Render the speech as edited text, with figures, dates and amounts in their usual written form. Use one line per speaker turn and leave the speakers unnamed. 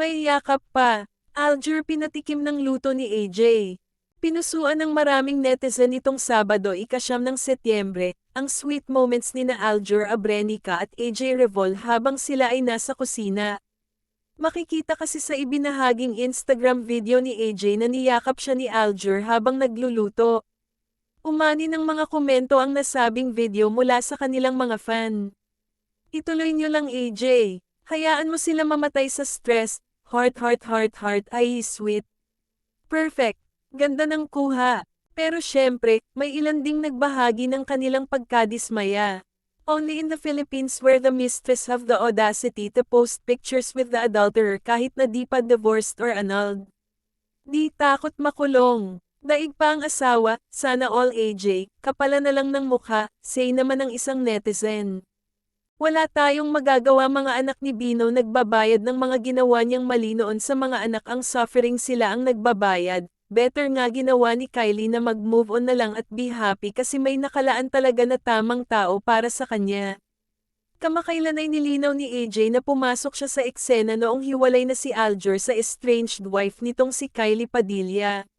May yakap pa. Aljur pinatikim ng luto ni AJ. Pinusuan ng maraming netizen itong Sabado ika-9 ng Setyembre, ang sweet moments ni na Aljur Abrenica at AJ Revol habang sila ay nasa kusina. Makikita kasi sa ibinahaging Instagram video ni AJ na niyakap siya ni Aljur habang nagluluto. Umani ng mga komento ang nasabing video mula sa kanilang mga fan. Ituloy nyo lang AJ. Hayaan mo sila mamatay sa stress. Heart heart heart heart ay sweet. Perfect. Ganda ng kuha. Pero syempre, may ilan ding nagbahagi ng kanilang pagkadismaya. Only in the Philippines where the mistress have the audacity to post pictures with the adulterer kahit na di pa divorced or annulled. Di takot makulong. Daig pa ang asawa, sana all AJ, kapala na lang ng mukha, say naman ng isang netizen. Wala tayong magagawa, mga anak ni Bino nagbabayad ng mga ginawa niyang mali noon sa mga anak, ang suffering sila ang nagbabayad. Better nga ginawa ni Kylie na mag-move on na lang at be happy kasi may nakalaan talaga na tamang tao para sa kanya. Kamakailan ay nilinaw ni AJ na pumasok siya sa eksena noong hiwalay na si Aljur sa estranged wife nitong si Kylie Padilla.